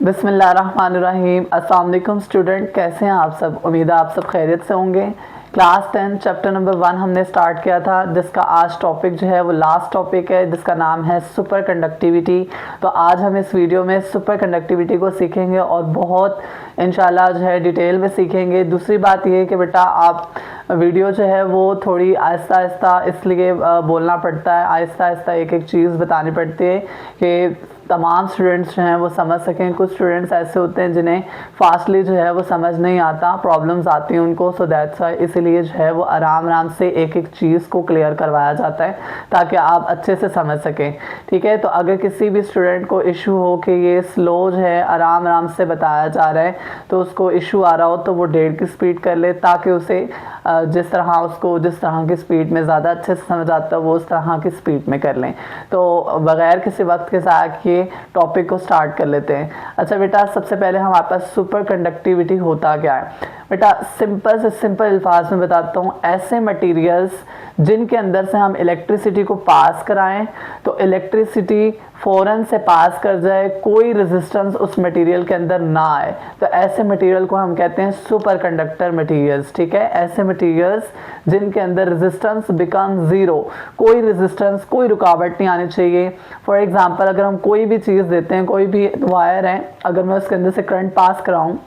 बिस्मिल्लाहिर्रहमानिर्रहीम। अस्सलाम वालेकुम स्टूडेंट, कैसे हैं आप सब? उम्मीद है आप सब खैरियत से होंगे। क्लास 10 चैप्टर नंबर 1 हमने स्टार्ट किया था, जिसका आज टॉपिक जो है वो लास्ट टॉपिक है, जिसका नाम है सुपर कंडक्टिविटी। तो आज हम इस वीडियो में सुपर कंडक्टिविटी को सीखेंगे और बहुत इंशाल्लाह जो है डिटेल में सीखेंगे। दूसरी बात ये है कि बेटा आप वीडियो जो है वो थोड़ी आहिस्ता आहिस्ता इसलिए बोलना पड़ता है, आहिस्ता आहिस्ता एक एक चीज़ बतानी पड़ती है कि तमाम स्टूडेंट्स जो हैं वो समझ सकें। कुछ स्टूडेंट्स ऐसे होते हैं जिन्हें फास्टली जो है वो समझ नहीं आता, प्रॉब्लम्स आती हैं उनको, सो दैट्स वाई इसीलिए जो है वो आराम आराम से एक एक चीज़ को क्लियर करवाया जाता है ताकि आप अच्छे से समझ सकें। ठीक है, तो अगर किसी भी स्टूडेंट को इशू हो कि ये स्लो जो है आराम आराम से बताया जा रहा है, तो उसको इशू आ रहा हो तो वो 1.5 की स्पीड कर ले, ताकि उसे जिस तरह की स्पीड में ज़्यादा अच्छे से समझ आता है वो उस तरह की स्पीड में कर लें। तो बग़ैर किसी वक्त के साथ ये टॉपिक को स्टार्ट कर लेते हैं। अच्छा बेटा, सबसे पहले हमारे पास सुपर कंडक्टिविटी होता क्या है? बेटा सिंपल से सिंपल अल्फाज में बताता हूँ। ऐसे मटेरियल्स जिनके अंदर से हम इलेक्ट्रिसिटी को पास कराएं तो इलेक्ट्रिसिटी फ़ौरन से पास कर जाए, कोई रेजिस्टेंस उस मटेरियल के अंदर ना आए, तो ऐसे मटेरियल को हम कहते हैं सुपर कंडक्टर मटेरियल्स। ठीक है, ऐसे मटेरियल्स जिनके अंदर रेजिस्टेंस बिकम ज़ीरो, कोई रेजिस्टेंस, कोई रुकावट नहीं आनी चाहिए। फॉर एग्जांपल, अगर हम कोई भी चीज़ देते हैं, कोई भी वायर है, अगर मैं उसके अंदर से करंट पास कराऊँ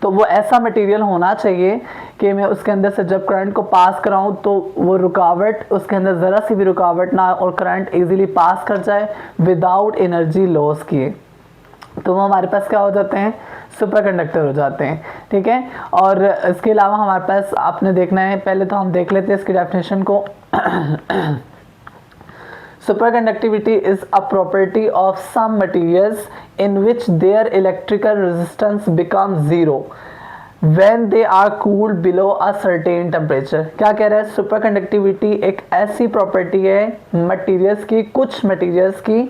तो वो ऐसा मटेरियल होना चाहिए कि मैं उसके अंदर से जब करंट को पास कराऊं तो वो रुकावट, उसके अंदर ज़रा सी भी रुकावट ना और करंट इजीली पास कर जाए विदाउट एनर्जी लॉस किए, तो वो हमारे पास क्या हो जाते हैं? सुपर कंडक्टर हो जाते हैं। ठीक है, और इसके अलावा हमारे पास आपने देखना है, पहले तो हम देख लेते हैं इसकी डेफिनेशन को। Superconductivity is a property of some materials in which their electrical resistance becomes zero when they are cooled below a certain temperature। क्या कह रहा है? सुपर कंडक्टिविटी एक ऐसी प्रॉपर्टी है मटेरियल्स की, कुछ मटेरियल्स की,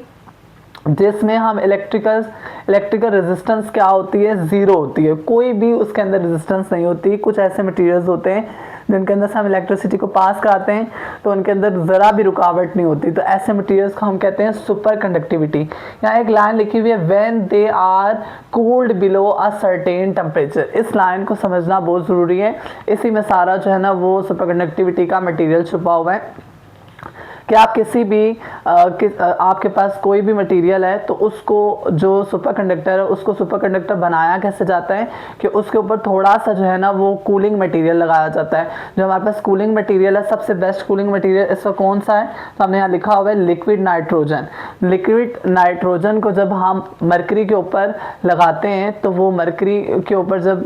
जिसमें हम इलेक्ट्रिकल रेजिस्टेंस क्या होती है? ज़ीरो होती है, कोई भी उसके अंदर रेजिस्टेंस नहीं होती। कुछ ऐसे मटेरियल्स होते हैं जिनके अंदर से हम इलेक्ट्रिसिटी को पास कराते हैं तो उनके अंदर ज़रा भी रुकावट नहीं होती, तो ऐसे मटेरियल्स को हम कहते हैं सुपर कंडक्टिविटी। यहाँ एक लाइन लिखी हुई है, when they are cooled below a certain temperature. इस लाइन को समझना बहुत ज़रूरी है, इसी में सारा जो है ना वो सुपर कंडक्टिविटी का मटेरियल छुपा हुआ है कि आप किसी भी आपके पास कोई भी मटेरियल है तो उसको, जो सुपर कंडक्टर है, उसको सुपर कंडक्टर बनाया कैसे जाता है कि उसके ऊपर थोड़ा सा जो है ना वो कूलिंग मटेरियल लगाया जाता है। जो हमारे पास कूलिंग मटेरियल है, सबसे बेस्ट कूलिंग मटेरियल इसका कौन सा है? तो हमने यहाँ लिखा हुआ है लिक्विड नाइट्रोजन। लिक्विड नाइट्रोजन को जब हम मरकरी के ऊपर लगाते हैं तो वो मरकरी के ऊपर जब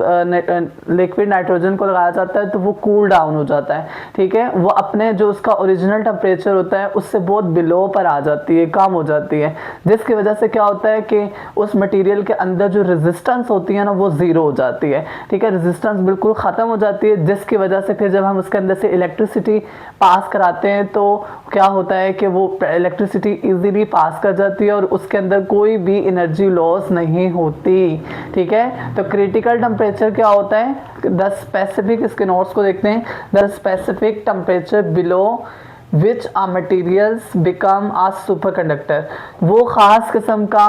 लिक्विड नाइट्रोजन को लगाया जाता है तो वो कूल डाउन हो जाता है। ठीक है, वो अपने जो उसका ओरिजिनल टेम्परेचर होता है उससे बहुत बिलो पर आ जाती है, कम हो जाती है, जिसकी वजह से क्या होता है कि उस मटेरियल के अंदर जो रेजिस्टेंस होती है ना वो ज़ीरो हो जाती है। ठीक है, रेजिस्टेंस बिल्कुल ख़त्म हो जाती है, जिसकी वजह से फिर जब हम उसके अंदर से इलेक्ट्रिसिटी पास कराते हैं तो क्या होता है कि वो इलेक्ट्रिसिटी इजीली पास कर जाती है और उसके अंदर कोई भी एनर्जी लॉस नहीं होती। ठीक है, तो क्रिटिकल टेम्परेचर क्या होता है? द स्पेसिफिक, इसके नोट्स को देखते हैं, the specific temperature below which a materials become a superconductor. वो ख़ास किस्म का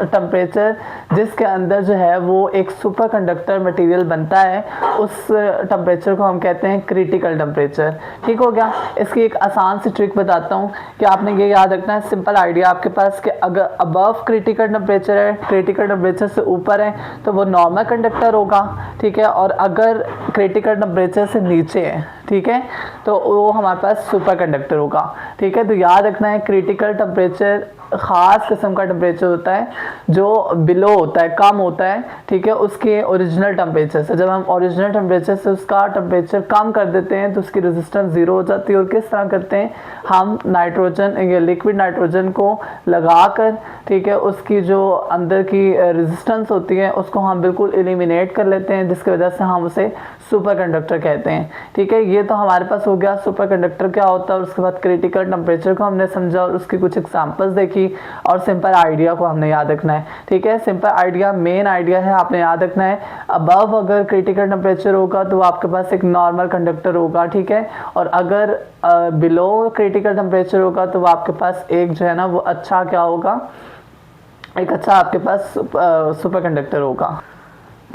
टेम्परेचर जिसके अंदर जो है वो एक सुपर कंडक्टर मटेरियल बनता है, उस टेम्परेचर को हम कहते हैं क्रिटिकल टेम्परेचर। ठीक हो गया। इसकी एक आसान सी ट्रिक बताता हूँ कि आपने ये याद रखना है, सिंपल आइडिया आपके पास, कि अगर अबव क्रिटिकल टेम्परेचर है, क्रिटिकल टेम्परेचर से ऊपर है तो वो नॉर्मल कंडक्टर होगा। ठीक है, और अगर क्रिटिकल टेम्परेचर से नीचे है, ठीक है, तो वो हमारे पास सुपर कंडक्टर होगा। ठीक है, तो याद रखना है क्रिटिकल टेम्परेचर ख़ास किस्म का टेम्परेचर होता है जो बिलो होता है, कम होता है। ठीक है, उसके ओरिजिनल टेम्परेचर से, जब हम ओरिजिनल टेम्परेचर से उसका टेम्परेचर कम कर देते हैं तो उसकी रेजिस्टेंस ज़ीरो हो जाती है। और किस तरह करते हैं? हम नाइट्रोजन, लिक्विड नाइट्रोजन को लगाकर, ठीक है, उसकी जो अंदर की रेजिस्टेंस होती है उसको हम बिल्कुल एलिमिनेट कर लेते हैं, जिसकी वजह से हम उसे सुपर कंडक्टर कहते हैं। ठीक है, ये तो हमारे पास हो गया सुपर कंडक्टर क्या होता है, और उसके बाद क्रिटिकल टेम्परेचर को हमने समझा और उसकी कुछ एग्जांपल्स देखी, और सिंपल आइडिया को हमने याद रखना है। ठीक है, सिंपल आइडिया, मेन आइडिया है, आपने याद रखना है। अबव अगर क्रिटिकल टेम्परेचर होगा तो आपके पास एक नॉर्मल कंडक्टर होगा। ठीक है, और अगर बिलो क्रिटिकल टेम्परेचर होगा तो आपके पास एक जो है ना वो अच्छा क्या होगा, एक अच्छा आपके पास सुपर कंडक्टर होगा।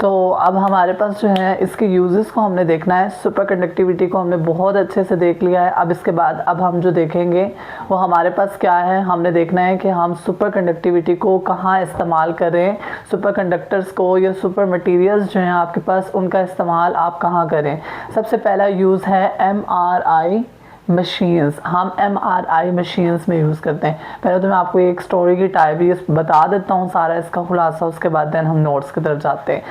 तो अब हमारे पास जो है इसके यूजेस को हमने देखना है। सुपर कंडक्टिविटी को हमने बहुत अच्छे से देख लिया है। अब इसके बाद अब हम जो देखेंगे वो हमारे पास क्या है, हमने देखना है कि हम सुपर कंडक्टिविटी को कहाँ इस्तेमाल करें, सुपर कंडक्टर्स को या सुपर मटेरियल्स जो हैं आपके पास उनका इस्तेमाल आप कहाँ करें। सबसे पहला यूज़ है MRI मशीन्स। हम MRI मशीन्स में यूज़ करते हैं। पहले तो मैं आपको एक स्टोरी की टाइप ये बता देता हूँ सारा इसका खुलासा, उसके बाद देन हम नोट्स की तरफ जाते हैं।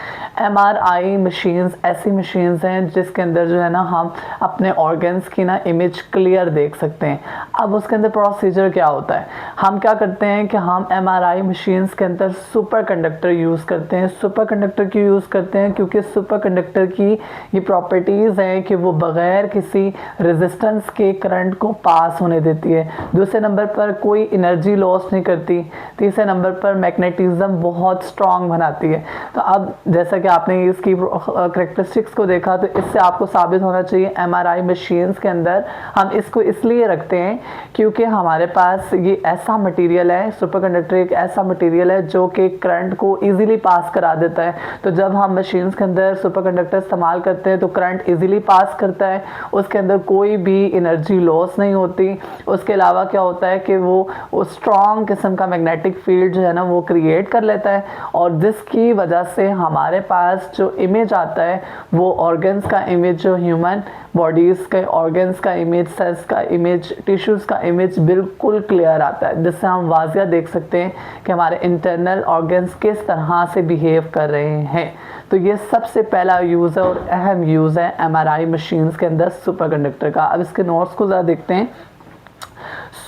MRI मशीन्स ऐसी मशीन्स हैं जिसके अंदर जो है ना हम अपने ऑर्गन्स की ना इमेज क्लियर देख सकते हैं। अब उसके अंदर प्रोसीजर क्या होता है, हम क्या करते हैं कि हम MRI मशीन्स के अंदर सुपर कंडक्टर यूज़ करते हैं। सुपर कंडक्टर क्यों यूज़ करते हैं, क्योंकि सुपर कंडक्टर की ये प्रॉपर्टीज़ हैं कि वो बग़ैर किसी रेजिस्टेंस के करंट को पास होने देती है। दूसरे नंबर पर कोई एनर्जी लॉस नहीं करती। तीसरे नंबर पर मैग्नेटिज्म बहुत स्ट्रॉन्ग बनाती है। तो अब जैसा कि आपने इसकी करेक्टरिस्टिक्स को देखा तो इससे आपको साबित होना चाहिए MRI मशीन्स के अंदर हम इसको इसलिए रखते हैं क्योंकि हमारे पास ये ऐसा मटेरियल है, सुपर कंडक्टर एक ऐसा मटेरियल है जो कि करंट को ईजिली पास करा देता है। तो जब हम मशीन्स के अंदर सुपर कंडक्टर इस्तेमाल करते हैं तो करंट ईजिली पास करता है, उसके अंदर कोई भी एनर्जी लॉस नहीं होती। उसके अलावा क्या होता है कि वो स्ट्रॉन्ग किस्म का मैग्नेटिक फील्ड जो है ना वो क्रिएट कर लेता है, और जिसकी वजह से हमारे पास जो इमेज आता है वो ऑर्गन्स का इमेज, जो ह्यूमन बॉडीज़ के ऑर्गन्स का इमेज, सेल्स का इमेज, टिश्यूज़ का इमेज बिल्कुल क्लियर आता है, जिससे हम वाज़िया देख सकते हैं कि हमारे इंटरनल ऑर्गन्स किस तरह से बिहेव कर रहे हैं। तो ये सबसे पहला यूज़ है और अहम यूज़ है MRI मशीन्स के अंदर सुपर कंडक्टर का। अब इसके नोट्स को ज़रा देखते हैं।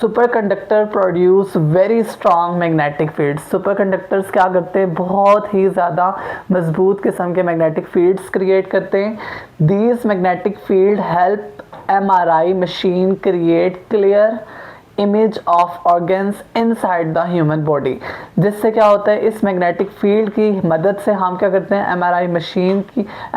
Super conductor produce very strong magnetic field. Super conductors क्या करते हैं, बहुत ही ज़्यादा मजबूत किस्म के मैग्नेटिक फील्ड्स क्रिएट करते हैं। These magnetic field help MRI machine create clear image of organs inside the human body. जिससे क्या होता है, इस मैग्नेटिक फील्ड की मदद से हम क्या करते हैं,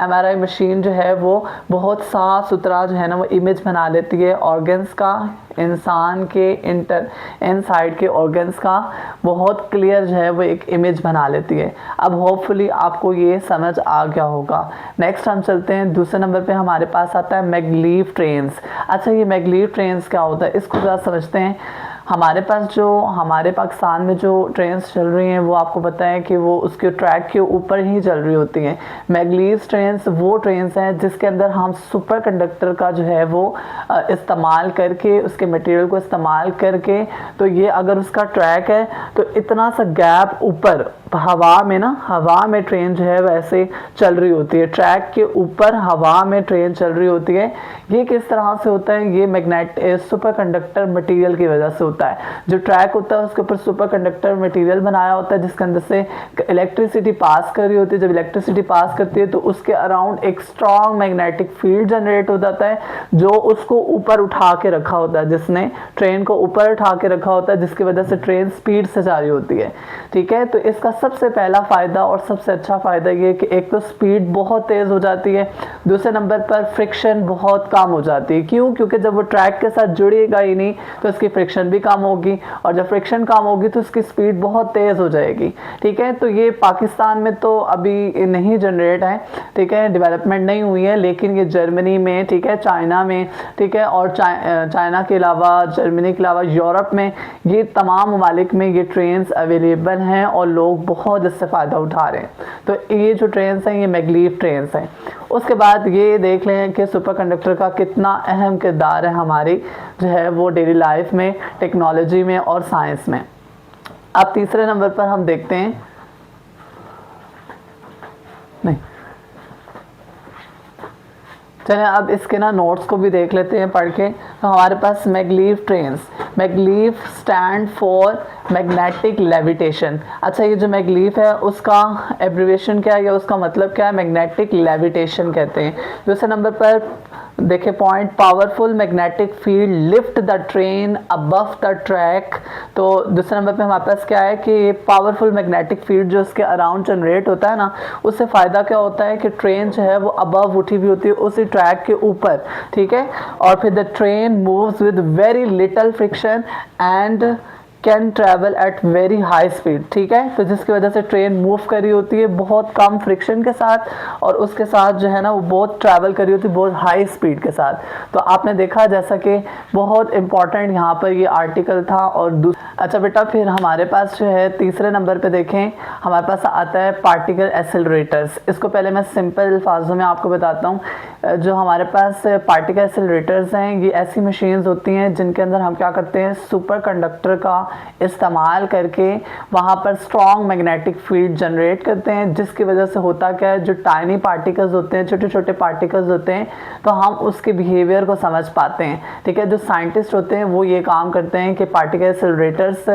MRI मशीन जो है वो बहुत साफ सुथरा जो है ना वो इमेज बना लेती है ऑर्गन्स का, इंसान के इनसाइड के ऑर्गन्स का बहुत क्लियर जो है वो एक इमेज बना लेती है। अब होपफुली आपको ये समझ आ गया होगा। नेक्स्ट हम चलते हैं, दूसरे नंबर पे हमारे पास आता है मैग्लीव ट्रेन्स। अच्छा, ये मैग्लीव ट्रेन्स क्या होता है इसको ज़रा समझते हैं। हमारे पास जो हमारे पाकिस्तान में जो ट्रेन्स चल रही हैं वो आपको पता है कि वो उसके ट्रैक के ऊपर ही चल रही होती हैं। मैग्लीव ट्रेन्स वो ट्रेन्स हैं जिसके अंदर हम सुपर कंडक्टर का जो है वो इस्तेमाल करके, उसके मटेरियल को इस्तेमाल करके, तो ये अगर उसका ट्रैक है तो इतना सा गैप ऊपर हवा में ना, हवा में ट्रेन जो है वैसे चल रही होती है, ट्रैक के ऊपर हवा में ट्रेन चल रही होती है। ये किस तरह से होता है, ये सुपर कंडक्टर मटेरियल की वजह से होता है। जो ट्रैक होता है उसके ऊपर सुपर कंडक्टर मटेरियल बनाया होता है जिसके अंदर से इलेक्ट्रिसिटी पास कर रही होती है। जब इलेक्ट्रिसिटी पास करती है तो उसके अराउंड एक स्ट्रॉन्ग मैग्नेटिक फील्ड जनरेट हो जाता है जो उसको ऊपर उठा के रखा होता है, जिसने ट्रेन को ऊपर उठा के रखा होता है, जिसकी वजह से ट्रेन स्पीड से जा रही होती है। ठीक है, तो इसका सबसे पहला फ़ायदा और सबसे अच्छा फ़ायदा ये कि एक तो स्पीड बहुत तेज़ हो जाती है, दूसरे नंबर पर फ्रिक्शन बहुत कम हो जाती है। क्यों? क्योंकि जब वो ट्रैक के साथ जुड़ेगा ही नहीं तो इसकी फ्रिक्शन भी कम होगी, और जब फ्रिक्शन कम होगी तो उसकी स्पीड बहुत तेज़ हो जाएगी। ठीक है, तो ये पाकिस्तान में तो अभी नहीं जनरेट है, ठीक है, डेवलपमेंट नहीं हुई है, लेकिन ये जर्मनी में, ठीक है, चाइना में, ठीक है, और चाइना के अलावा, जर्मनी के अलावा यूरोप में, ये तमाम ममालिक में ये ट्रेन्स अवेलेबल हैं और लोग बहुत इससे फ़ायदा उठा रहे हैं। तो ये जो ट्रेन्स हैं ये मैग्लीव ट्रेन्स हैं। उसके बाद ये देख लें कि सुपर कंडक्टर का कितना अहम किरदार है हमारी जो है वो डेली लाइफ में, टेक्नोलॉजी में और साइंस में। अब तीसरे नंबर पर हम देखते हैं, नहीं चलिए अब इसके ना नोट्स को भी देख लेते हैं पढ़ के। तो हमारे पास maglev trains, maglev stand for magnetic levitation. अच्छा, ये जो मैग्लीव है उसका एब्रिविएशन क्या है या उसका मतलब क्या है, मैग्नेटिक लेविटेशन कहते हैं। दूसरे नंबर पर देखिए point, powerful magnetic field lift the train above the track. तो दूसरे नंबर पे हमारे पास क्या है कि पावरफुल मैग्नेटिक फील्ड जो उसके अराउंड जनरेट होता है ना, उससे फ़ायदा क्या होता है कि ट्रेन जो है वो अबव उठी हुई होती है उसी ट्रैक के ऊपर। ठीक है, और फिर the train moves with very little friction and can travel at very high speed, ठीक है, तो जिसकी वजह से ट्रेन मूव कर रही होती है बहुत कम फ्रिक्शन के साथ, और उसके साथ जो है ना वो बहुत ट्रैवल कर रही होती है बहुत हाई स्पीड के साथ। तो आपने देखा जैसा कि बहुत इंपॉर्टेंट यहाँ पर ये आर्टिकल था। और अच्छा बेटा, फिर हमारे पास जो है तीसरे नंबर पे देखें, हमारे पास आता है पार्टिकल एक्सेलरेटर्स। इसको पहले मैं सिंपल अल्फाजों में आपको बताता हूँ। जो हमारे पास पार्टिकल एक्सेलरेटर्स हैं, ये ऐसी मशीन्स होती हैं जिनके अंदर हम क्या करते हैं, सुपर कंडक्टर का इस्तेमाल करके वहाँ पर स्ट्रॉन्ग मैग्नेटिक फील्ड जनरेट करते हैं, जिसकी वजह से होता क्या है, जो टाइनी पार्टिकल्स होते हैं, छोटे छोटे पार्टिकल्स होते हैं, तो हम उसके बिहेवियर को समझ पाते हैं, ठीक है। जो साइंटिस्ट होते हैं वो ये काम करते हैं कि पार्टिकल एक्सेलरेटर्स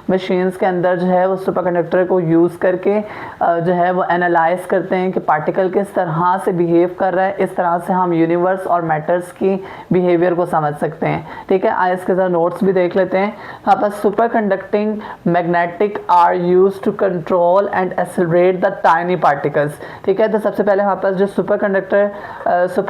मशीन्स के अंदर जो है वो सुपर कंडक्टर को यूज़ करके जो है वो एनालाइज करते हैं कि पार्टिकल किस तरह से बिहेव कर रहा है। इस तरह से हम यूनिवर्स और मैटर्स की बिहेवियर को समझ सकते हैं, ठीक है। आइए इसके साथ नोट्स भी देख लेते हैं। यहाँ पर superconducting magnetic are use to control and accelerate the tiny particles, ठीक है। तो सबसे पहले हमारे पास जो सुपर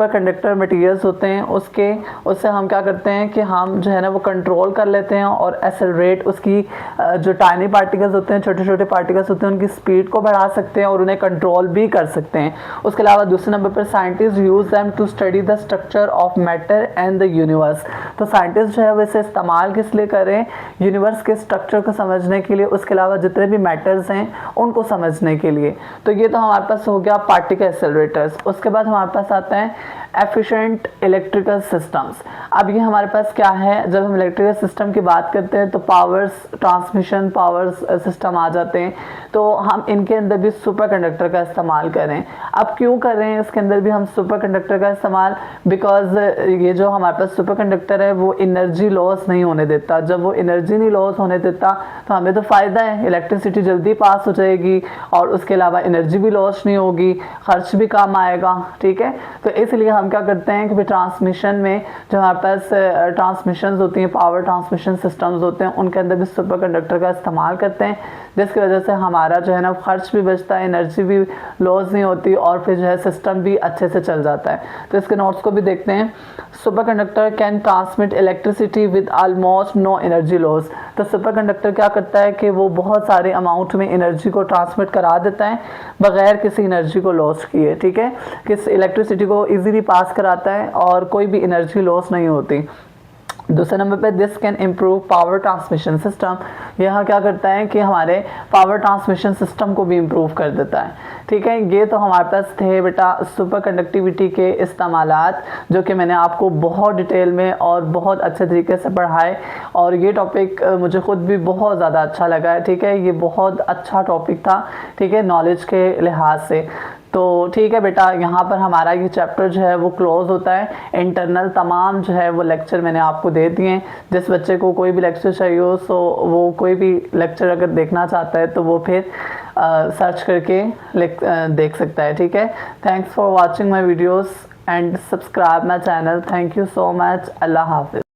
कंडक्टर मटेरियल्स होते हैं उससे हम क्या करते हैं कि हम जो है ना वो कंट्रोल कर लेते हैं और एक्सेलरेट उसकी जो टाइनी पार्टिकल्स होते हैं, छोटे छोटे पार्टिकल्स होते हैं, उनकी स्पीड को बढ़ा सकते हैं और उन्हें कंट्रोल भी कर सकते हैं। उसके अलावा दूसरे नंबर पर scientist use them to study the structure of matter and the universe. तो साइंटिस्ट जो है वो इसे इस्तेमाल किस लिए करें, यूनिवर्स के स्ट्रक्चर को समझने के लिए, उसके अलावा जितने भी मैटर्स हैं उनको समझने के लिए। तो ये तो हमारे पास हो गया पार्टिकल एक्सेलरेटर्स। उसके बाद हमारे पास आता है एफिशिएंट इलेक्ट्रिकल सिस्टम्स। अब ये हमारे पास क्या है, जब हम इलेक्ट्रिकल सिस्टम की बात करते हैं तो पावर्स ट्रांसमिशन पावर्स सिस्टम आ जाते हैं, तो हम इनके अंदर भी सुपर कंडक्टर का इस्तेमाल करें। अब क्यों कर रहे हैं इसके अंदर भी हम सुपर कंडक्टर का इस्तेमाल, बिकॉज ये जो हमारे पास सुपर कंडक्टर है वो एनर्जी लॉस नहीं होने देता। जब वो एनर्जी नहीं लॉस होने देता तो हमें तो फ़ायदा है, इलेक्ट्रिसिटी जल्दी पास हो जाएगी और उसके अलावा एनर्जी भी लॉस नहीं होगी, खर्च भी कम आएगा, ठीक है। तो इसलिए हम क्या करते हैं कि ट्रांसमिशन में जो हमारे पास ट्रांसमिशन होती हैं, पावर ट्रांसमिशन सिस्टम्स होते हैं, उनके अंदर भी सुपर कंडक्टर का इस्तेमाल करते हैं, जिसकी वजह से हमारा जो है ना खर्च भी बचता है, एनर्जी भी लॉस नहीं होती और फिर जो है सिस्टम भी अच्छे से चल जाता है। तो इसके नोट्स को भी देखते हैं। Superconductor can transmit electricity with almost no energy loss. तो सुपर कंडक्टर क्या करता है कि वो बहुत सारे अमाउंट में एनर्जी को ट्रांसमिट करा देता है बगैर किसी एनर्जी को लॉस किए, ठीक है। किस इलेक्ट्रिसिटी को ईजिली पास कराता है और कोई भी एनर्जी लॉस नहीं होती। दूसरे नंबर पे this can improve power transmission system. यह क्या करता है कि हमारे पावर ट्रांसमिशन सिस्टम को भी इम्प्रूव कर देता है, ठीक है। ये तो हमारे पास थे बेटा सुपर कंडक्टिविटी के इस्तेमालात, जो कि मैंने आपको बहुत डिटेल में और बहुत अच्छे तरीके से पढ़ाए, और ये टॉपिक मुझे ख़ुद भी बहुत ज़्यादा अच्छा लगा है, ठीक है। ये बहुत अच्छा टॉपिक था, ठीक है, नॉलेज के लिहाज से। तो ठीक है बेटा, यहाँ पर हमारा ये चैप्टर जो है वो क्लोज़ होता है। इंटरनल तमाम जो है वो लेक्चर मैंने आपको दे दिए हैं। जिस बच्चे को कोई भी लेक्चर चाहिए हो, सो वो कोई भी लेक्चर अगर देखना चाहता है तो वो फिर सर्च करके देख सकता है, ठीक है। Thanks for watching my videos and subscribe my channel. Thank you so much. अल्लाह हाफिज़।